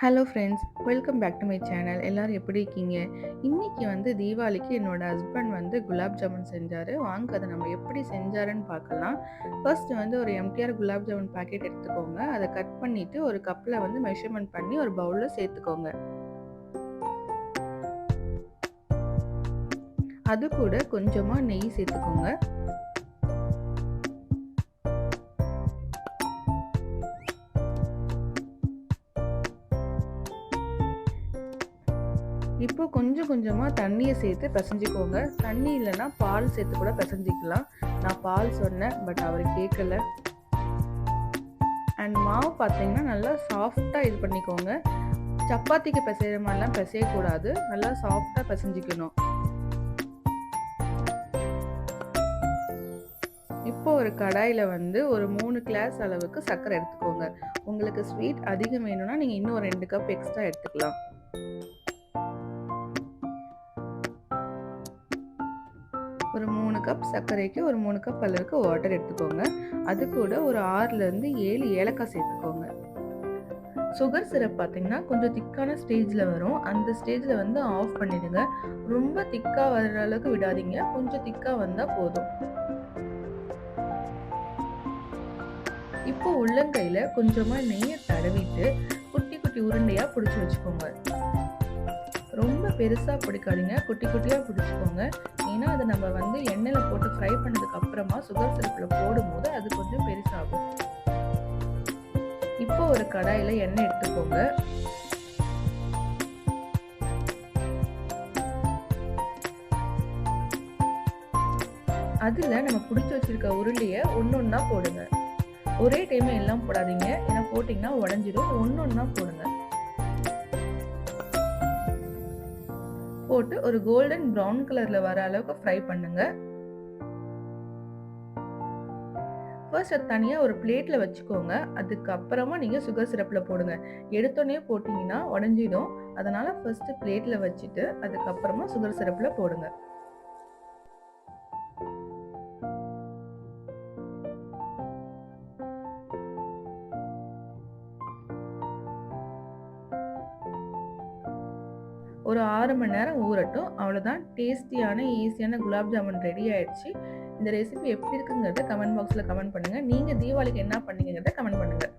Hello friends, welcome back to my channel. எல்லோரும் எப்படி இருக்கீங்க? இன்றைக்கி தீபாவளிக்கு என்னோடய ஹஸ்பண்ட் குலாப் ஜாமுன் செஞ்சார். வாங்க அதை நம்ம எப்படி செஞ்சாருன்னு பார்க்கலாம். ஃபர்ஸ்ட் ஒரு எம்டிஆர் குலாப் ஜாமுன் பாக்கெட் எடுத்துக்கோங்க. அதை கட் பண்ணிவிட்டு ஒரு கப்பில் மெஷர்மெண்ட் பண்ணி ஒரு பவுலில் சேர்த்துக்கோங்க. அது கூட கொஞ்சமாக நெய் சேர்த்துக்கோங்க. இப்போ கொஞ்சம் கொஞ்சமாக தண்ணியை சேர்த்து பிசைஞ்சிக்கோங்க. தண்ணி இல்லைன்னா பால் சேர்த்து கூட பிசைஞ்சிக்கலாம். நான் பால் சொன்னேன், பட் அவர் கேட்கல. அண்ட் மாவு பார்த்தீங்கன்னா நல்லா சாஃப்டாக இது பண்ணிக்கோங்க. சப்பாத்திக்கு பிசைகிற மாதிரிலாம் பிசையக்கூடாது. நல்லா சாஃப்டாக பிசைஞ்சிக்கணும். இப்போ ஒரு கடாயில் ஒரு 3 கிளாஸ் அளவுக்கு சர்க்கரை எடுத்துக்கோங்க. உங்களுக்கு ஸ்வீட் அதிகம் வேணும்னா நீங்கள் இன்னும் ஒரு 2 கப் எக்ஸ்ட்ரா எடுத்துக்கலாம். ஒரு 3 கப் சர்க்கரைக்கு ஒரு 3 கப் அளவுக்கு வாட்டர் எடுத்துக்கோங்க. அது கூட ஒரு 6லேருந்து 7 ஏலக்காய் சேர்த்துக்கோங்க. சுகர் சிரப் பார்த்தீங்கன்னா கொஞ்சம் திக்கான ஸ்டேஜில் வரும். அந்த ஸ்டேஜில் ஆஃப் பண்ணிடுங்க. ரொம்ப திக்காக வர்ற அளவுக்கு விடாதீங்க. கொஞ்சம் திக்காக வந்தால் போதும். இப்போ உள்ளங்கையில் கொஞ்சமாக நெய்யை தடவிட்டு குட்டி குட்டி உருண்டையாக பிடிச்சி வச்சுக்கோங்க. ரொம்ப பெருசாக பிடிக்காதீங்க, குட்டி குட்டியாக பிடிச்சிக்கோங்க. ஏன்னா அதை நம்ம எண்ணெயில் போட்டு ஃப்ரை பண்ணதுக்கு அப்புறமா சுகர் சிரப்பில் போடும்போது அது கொஞ்சம் பெருசாகும். இப்போ ஒரு கடாயில் எண்ணெய் எடுத்துக்கோங்க. அதில் நம்ம பிடிச்சி வச்சிருக்க உருண்டையை ஒன்றா போடுங்க. ஒரே டைம் எல்லாம் போடாதீங்க, ஏன்னா போட்டிங்கன்னா உடஞ்சிடும். ஒன்றா போடுங்க. போட்டு ஒரு கோல்டன் ப்ரௌன் கலரில் வர அளவுக்கு ஃப்ரை பண்ணுங்க. ஃபர்ஸ்ட் அது தனியாக ஒரு பிளேட்டில் வச்சுக்கோங்க. அதுக்கப்புறமா நீங்கள் சுகர் சிரப்பில் போடுங்க. எடுத்தோடனே போட்டிங்கன்னா உடஞ்சிடும். அதனால் ஃபர்ஸ்ட்டு பிளேட்டில் வச்சுட்டு அதுக்கப்புறமா சுகர் சிரப்பில் போடுங்க. ஒரு 6 மணி நேரம் ஊறட்டும். அவ்வளோதான், டேஸ்டியான ஈஸியான குலாப் ஜாமுன் ரெடி ஆயிடுச்சு. இந்த ரெசிபி எப்படி இருக்குங்கிறத கமெண்ட் பாக்ஸில் கமெண்ட் பண்ணுங்கள். நீங்கள் தீபாவளிக்கு என்ன பண்ணீங்கிறத கமெண்ட் பண்ணுங்கள்.